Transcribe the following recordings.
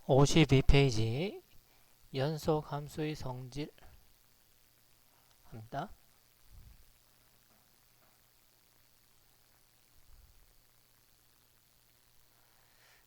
52페이지 연속 함수의 성질 합니다.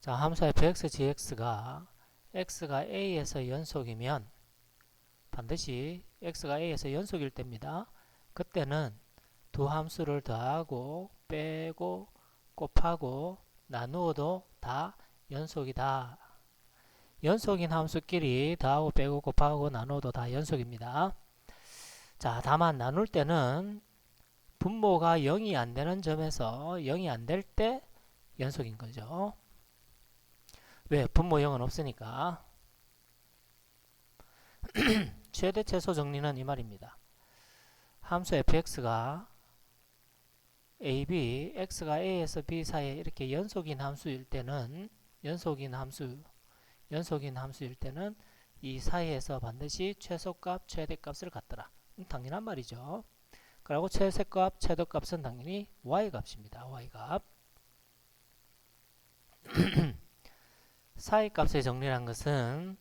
자, 함수 fx, gx가 x가 a에서 연속이면 반드시 x가 a에서 연속일 때입니다. 그때는 두 함수를 더하고 빼고 곱하고 나누어도 다 연속이다. 연속인 함수끼리 더하고 빼고 곱하고 나누어도 다 연속입니다. 자, 다만 나눌 때는 분모가 0이 안 되는 점에서 0이 안 될 때 연속인 거죠. 왜? 분모 0은 없으니까. 최대 최소 정리는 이 말입니다. 함수 fx가 ab, x가 a에서 b 사이에 이렇게 연속인 함수일 때는 연속인 함수일 때는 이 사이에서 반드시 최소값, 최대값을 갖더라. 당연한 말이죠. 그리고 최소값, 최대값은 당연히 y값입니다. y값. 사이값의 정리란 것은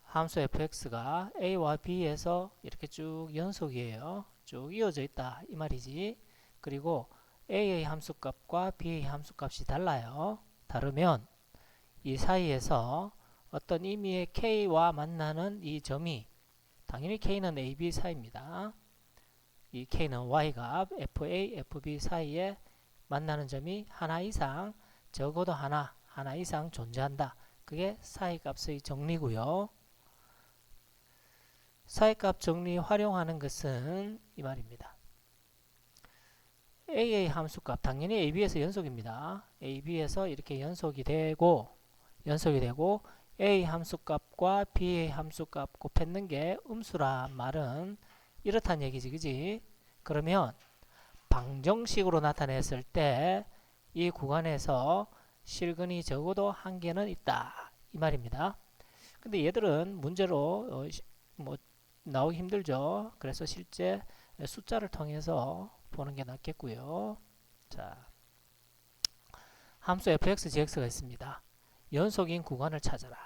함수 fx가 a와 b에서 이렇게 쭉 연속이에요. 쭉 이어져 있다 이 말이지. 그리고 a의 함수값과 b의 함수값이 달라요. 다르면 이 사이에서 어떤 의미의 k와 만나는 이 점이 당연히 k는 a, b 사이입니다. 이 k는 y값 fa, fb 사이에 만나는 점이 하나 이상, 적어도 하나 이상 존재한다. 그게 사이값의 정리고요. 사이값 정리 활용하는 것은 이 말입니다. a의 함수값 당연히 ab에서 연속입니다. ab에서 이렇게 연속이 되고 a 함수값과 b의 함수값 곱했는 게 음수란 말은 이렇단 얘기지, 그지? 그러면 방정식으로 나타냈을 때 이 구간에서 실근이 적어도 한 개는 있다 이 말입니다. 근데 얘들은 문제로 뭐 나오기 힘들죠. 그래서 실제 숫자를 통해서 보는 게 낫겠고요. 자, 함수 fx, gx가 있습니다. 연속인 구간을 찾아라.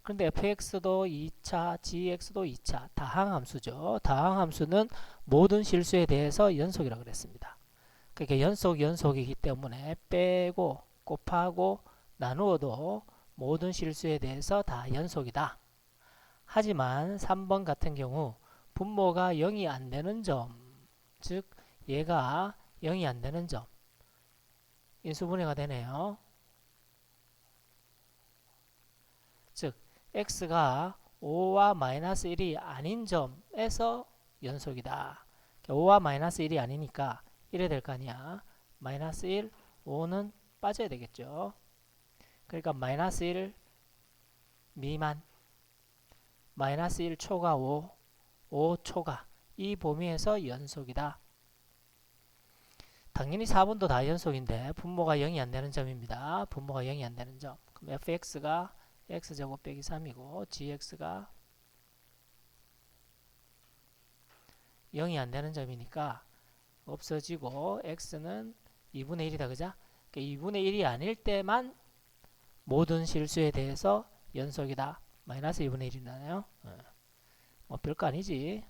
그런데 fx도 2차, gx도 2차 다항함수죠. 다항함수는 모든 실수에 대해서 연속이라고 그랬습니다. 그러니까 연속이기 때문에 빼고 곱하고 나누어도 모든 실수에 대해서 다 연속이다. 하지만 3번 같은 경우 분모가 0이 안 되는 점, 즉 얘가 0이 안 되는 점, 인수분해가 되네요. 즉 x가 5와 마이너스 1이 아닌 점에서 연속이다. 5와 마이너스 1이 아니니까 이래 될 거 아니야. 마이너스 1, 5는 빠져야 되겠죠. 그러니까 마이너스 1 미만, 마이너스 1 초과 5, 5 초과 이 범위에서 연속이다. 당연히 4번도 다 연속인데 분모가 0이 안 되는 점입니다. 분모가 0이 안 되는 점. 그럼 fx가 x제곱 빼기 3이고 gx가 0이 안 되는 점이니까 없어지고 x는 2분의 1이다. 그죠? 그러니까 2분의 1이 아닐 때만 모든 실수에 대해서 연속이다. 마이너스 2분의 1이나요? 뭐 별거 아니지.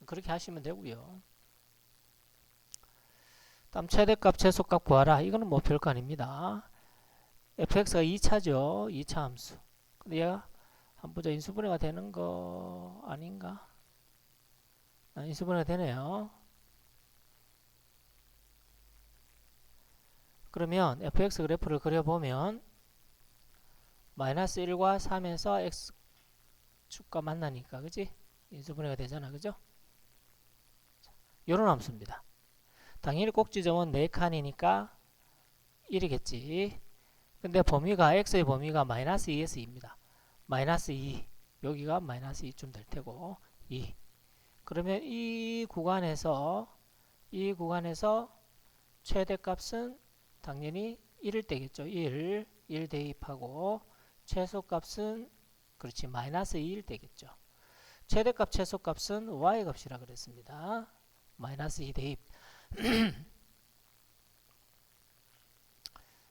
그렇게 하시면 되고요. 다음 최대값, 최소값 구하라. 이거는 뭐 별거 아닙니다. fx가 2차죠. 2차 함수. 근데 얘가 한번 보자. 인수분해가 되는 거 아닌가? 인수분해가 되네요. 그러면 fx 그래프를 그려보면 마이너스 1과 3에서 x축과 만나니까 그지? 인수분해가 되잖아. 그죠? 요런 함수입니다. 당연히 꼭지점은 4칸이니까 1이겠지. 근데 범위가 x의 범위가 마이너스 2에서 2입니다. 마이너스 2 여기가 마이너스 2쯤 될 테고 2 그러면 이 구간에서 최대값은 당연히 1일 때겠죠. 1 1 대입하고 최소값은 그렇지 마이너스 2일 때겠죠. 최대값 최소값은 y값이라 그랬습니다. 마이너스 2 대입.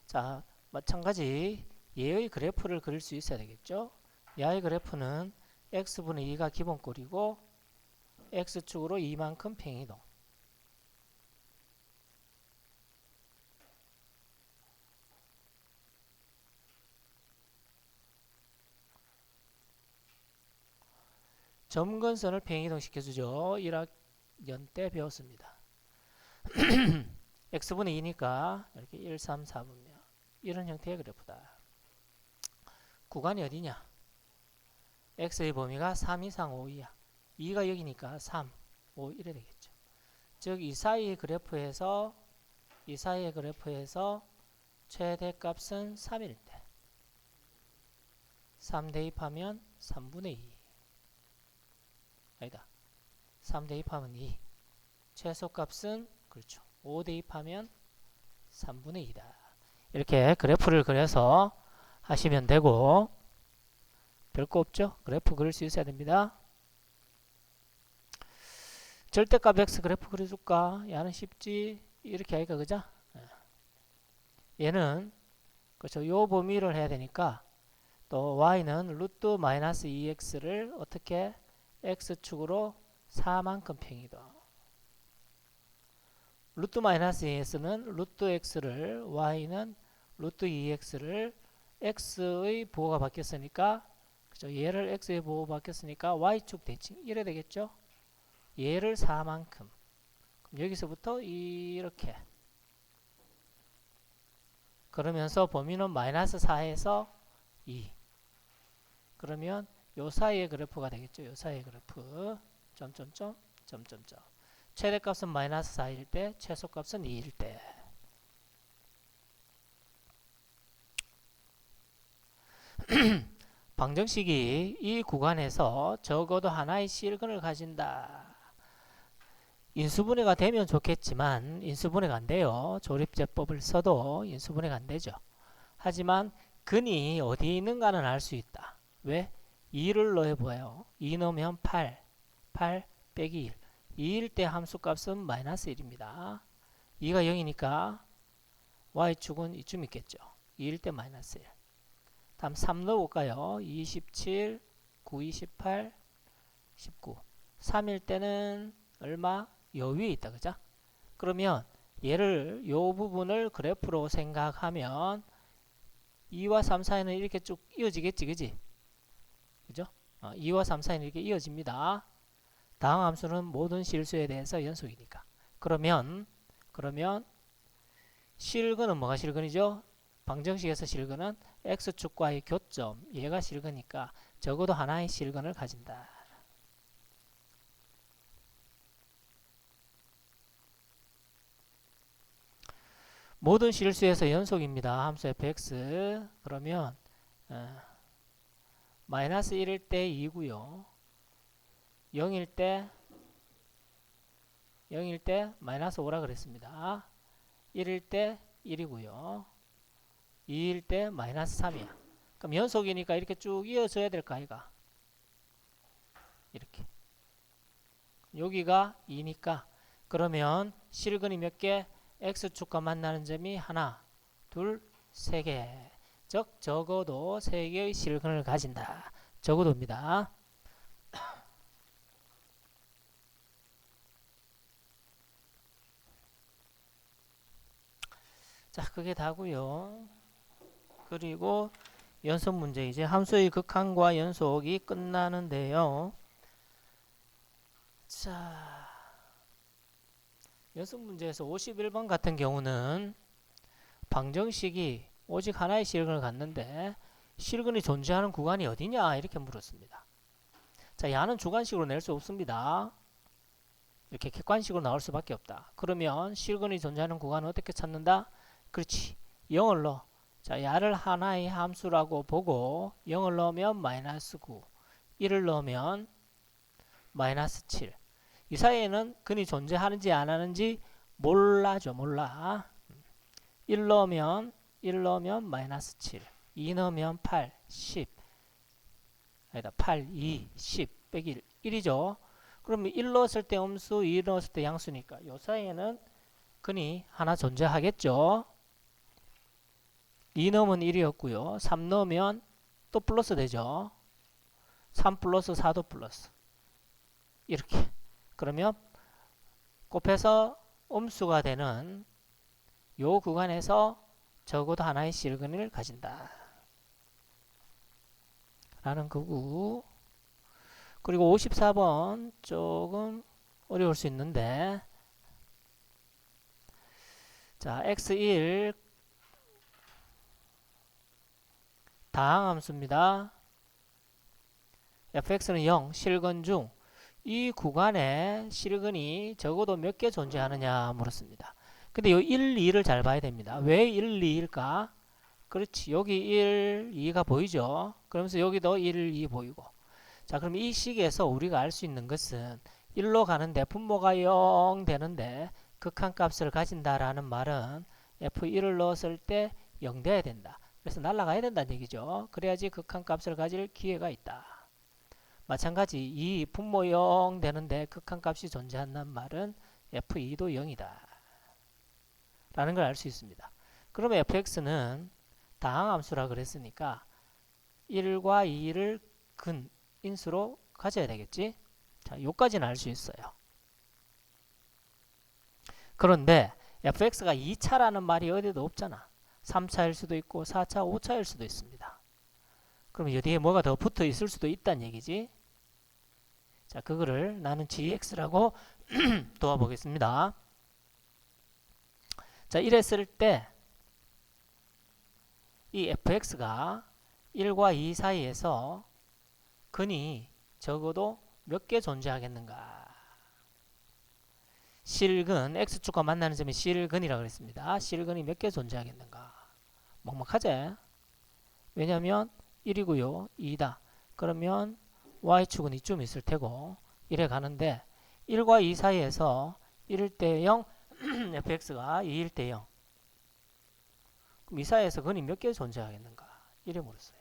자, 마찬가지 얘의 그래프를 그릴 수 있어야 되겠죠. 야의 그래프는 x분의 2가 기본꼴이고 x축으로 2만큼 평이동. 점근선을 평이동 시켜주죠. 1학년 때 배웠습니다. x분의 2니까 이렇게 1, 3, 4분면 이런 형태의 그래프다. 구간이 어디냐? x의 범위가 3 이상 5 이하. 2가 여기니까 3, 5 이래 되겠죠. 즉 이 사이의 그래프에서 최대값은 3일 때 3 대입하면 3분의 2 아니다. 3 대입하면 2 최소값은 그렇죠. 5 대입하면 3분의 2다. 이렇게 그래프를 그려서 하시면 되고 별거 없죠? 그래프 그릴 수 있어야 됩니다. 절대값 x 그래프 그려줄까? 얘는 쉽지. 이렇게 하니까 그죠? 얘는 그렇죠. 요 범위를 해야 되니까 또 y는 루트 마이너스 2x를 어떻게 x축으로 4만큼 평이동. 루트 마이너스 2x는 루트 x를 y는 루트 2x를 x의 부호가 바뀌었으니까 그죠? 얘를 x의 부호 바뀌었으니까 y축 대칭 이래 되겠죠? 얘를 4만큼. 그럼 여기서부터 이렇게. 그러면서 범위는 마이너스 4에서 2. 그러면 요 사이의 그래프가 되겠죠? 요 사이의 그래프. 점점점 점점점. 최대값은 마이너스 4일 때, 최소값은 2일 때. 방정식이 이 구간에서 적어도 하나의 실근을 가진다. 인수분해가 되면 좋겠지만 인수분해가 안 돼요. 조립제법을 써도 인수분해가 안 되죠. 하지만 근이 어디에 있는가는 알 수 있다. 왜? 2를 넣어봐요. 2 넣으면 8, 8 빼기 1. 2일 때 함수값은 마이너스 1입니다. 2가 0이니까 y축은 이쯤 있겠죠. 2일 때 마이너스 1. 다음 3 넣어볼까요? 27, 9, 28, 19. 3일 때는 얼마? 요 위에 있다. 그죠? 그러면 얘를 요 부분을 그래프로 생각하면 2와 3 사이는 이렇게 쭉 이어지겠지. 그지? 그죠? 2와 3 사이는 이렇게 이어집니다. 다음 함수는 모든 실수에 대해서 연속이니까. 그러면 실근은 뭐가 실근이죠? 방정식에서 실근은 x축과의 교점, 얘가 실근이니까 적어도 하나의 실근을 가진다. 모든 실수에서 연속입니다. 함수 fx. 그러면 마이너스 1일 때 2고요. 0일 때 마이너스 5라 그랬습니다. 1일 때 1이고요. 2일 때 마이너스 3이야. 그럼 연속이니까 이렇게 쭉 이어져야 될까 아이가? 이렇게. 여기가 2니까 그러면 실근이 몇 개? x축과 만나는 점이 하나, 둘, 세 개. 즉 적어도 3개의 실근을 가진다. 적어도입니다. 자, 그게 다고요. 그리고 연속 문제, 이제 함수의 극한과 연속이 끝나는데요. 자, 연속 문제에서 51번 같은 경우는 방정식이 오직 하나의 실근을 갖는데 실근이 존재하는 구간이 어디냐 이렇게 물었습니다. 자, 야는 주관식으로 낼 수 없습니다. 이렇게 객관식으로 나올 수밖에 없다. 그러면 실근이 존재하는 구간은 어떻게 찾는다? 그렇지. 0을 넣어. 자, 야를 하나의 함수라고 보고 0을 넣으면 마이너스 9, 1을 넣으면 마이너스 7. 이 사이에는 근이 존재하는지 안 하는지 몰라죠. 몰라. 1 넣으면 1 넣으면 마이너스 7, 2 넣으면 8, 10, 아니다 8, 2, 10 빼기 1, 1이죠. 그러면 1 넣었을 때 음수, 2 넣었을 때 양수니까 요 사이에는 근이 하나 존재하겠죠. 2 넣으면 1이었고요. 3 넣으면 또 플러스 되죠. 3 플러스 4도 플러스. 이렇게. 그러면 곱해서 음수가 되는 요 구간에서 적어도 하나의 실근을 가진다. 라는 거고. 그리고 54번 조금 어려울 수 있는데, 자, x1 다항함수입니다. fx는 0, 실근 중 이 구간에 실근이 적어도 몇 개 존재하느냐 물었습니다. 근데 이 1, 2를 잘 봐야 됩니다. 왜 1, 2일까? 그렇지. 여기 1, 2가 보이죠? 그러면서 여기도 1, 2 보이고. 자, 그럼 이 식에서 우리가 알 수 있는 것은 1로 가는데 분모가 0 되는데 극한값을 가진다라는 말은 f1을 넣었을 때 0 돼야 된다. 그래서 날아가야 된다는 얘기죠. 그래야지 극한값을 가질 기회가 있다. 마찬가지 이 분모 0 되는데 극한값이 존재한다는 말은 f2도 0이다. 라는 걸 알 수 있습니다. 그러면 fx는 다항함수라 그랬으니까 1과 2를 근 인수로 가져야 되겠지? 자, 요까지는 알 수 있어요. 그런데 fx가 2차라는 말이 어디도 없잖아. 3차일 수도 있고 4차, 5차일 수도 있습니다. 그럼 여기에 뭐가 더 붙어 있을 수도 있다는 얘기지. 자, 그거를 나는 gx라고 도와보겠습니다. 자, 이랬을 때 이 fx가 1과 2 사이에서 근이 적어도 몇 개 존재하겠는가? 실근, x축과 만나는 점이 실근이라고 그랬습니다. 실근이 몇 개 존재하겠는가? 먹먹하지? 왜냐하면 1이고요. 2다. 그러면 y축은 이쯤 있을 테고 이래 가는데 1과 2 사이에서 1일 때 0, fx가 2일 때 0. 그럼 이 사이에서 근이 몇 개 존재하겠는가? 이래 물었어요.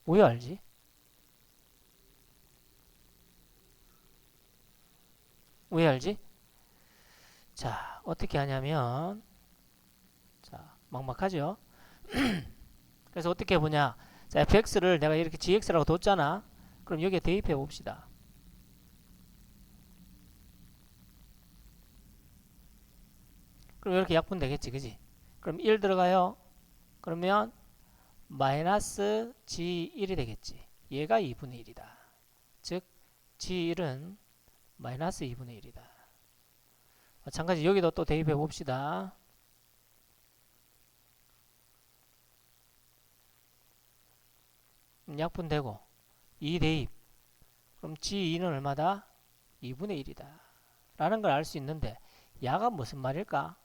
왜 알지? 왜 알지? 자, 어떻게 하냐면, 자, 막막하죠? 그래서 어떻게 보냐? 자, fx를 내가 이렇게 gx라고 뒀잖아. 그럼 여기에 대입해 봅시다. 그럼 이렇게 약분 되겠지, 그지? 그럼 1 들어가요. 그러면 마이너스 g1이 되겠지. 얘가 2분의 1이다. 즉, g1은 마이너스 2분의 1이다. 마찬가지 여기도 또 대입해 봅시다. 약분되고 2 대입. 그럼 g2는 얼마다? 2분의 1이다. 라는 걸 알 수 있는데 야가 무슨 말일까?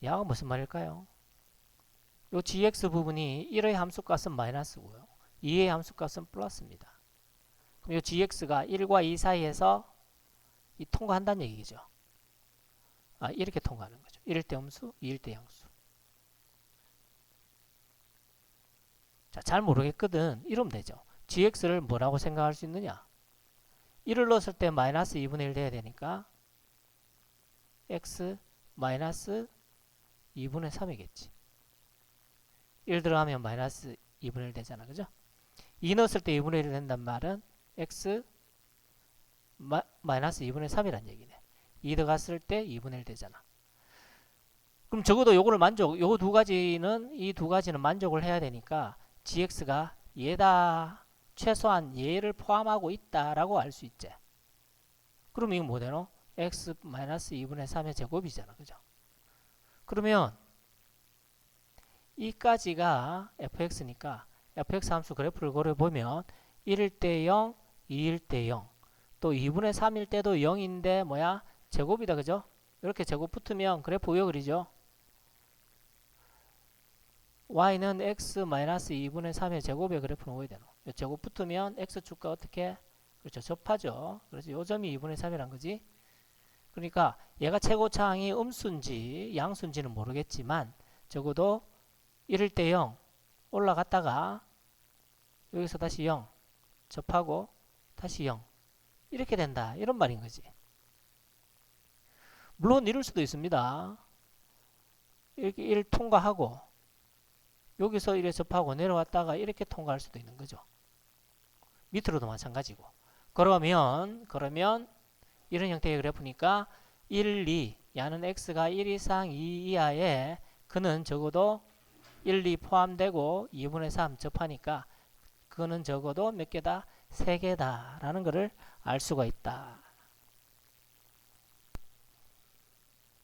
야가 무슨 말일까요? 요 gx 부분이 1의 함수값은 마이너스고요. 2의 함수값은 플러스입니다. 그럼 요 gx가 1과 2 사이에서 통과한다는 얘기죠. 아, 이렇게 통과하는 거죠. 1일 때 음수, 2일 때 양수. 자, 잘 모르겠거든. 이러면 되죠. gx를 뭐라고 생각할 수 있느냐? 1을 넣었을 때 마이너스 2분의 1 돼야 되니까 x 마이너스 2분의 3이겠지. 1 들어가면 마이너스 2분의 1 되잖아. 그죠? 2 넣었을 때 2분의 1이 된단 말은 x 마이너스 2분의 3이란 얘기네. 2 들어갔을 때 2분의 1 되잖아. 그럼 적어도 요거를 요 두 가지는, 이 두 가지는 만족을 해야 되니까 gx가 얘다, 최소한 얘를 포함하고 있다라고 알 수 있지. 그럼 이건 뭐 되노? x 마이너스 2분의 3의 제곱이잖아. 그죠? 그러면 이까지가 fx니까 fx 함수 그래프를 그려보면 1일 때 0, 2일 때 0, 또 2분의 3일 때도 0인데 뭐야? 제곱이다. 그죠? 이렇게 제곱 붙으면 그래프 왜 그리죠? y는 x 마이너스 2분의 3의 제곱의 그래프는 어디 되노? 제곱 붙으면 x축과 어떻게? 그렇죠. 접하죠. 그래서 요 점이 2분의 3이란 거지. 그러니까 얘가 최고차항이 음수인지 양수인지는 모르겠지만 적어도 이럴 때 0 올라갔다가 여기서 다시 0 접하고 다시 0 이렇게 된다 이런 말인 거지. 물론 이럴 수도 있습니다. 이렇게 1 통과하고 여기서 이렇게 접하고 내려왔다가 이렇게 통과할 수도 있는 거죠. 밑으로도 마찬가지고. 그러면 이런 형태의 그래프니까 1, 2 야는 x가 1 이상 2 이하에 그는 적어도 1, 2 포함되고 2분의 3 접하니까 그거는 적어도 몇 개다? 3개다 라는 것을 알 수가 있다.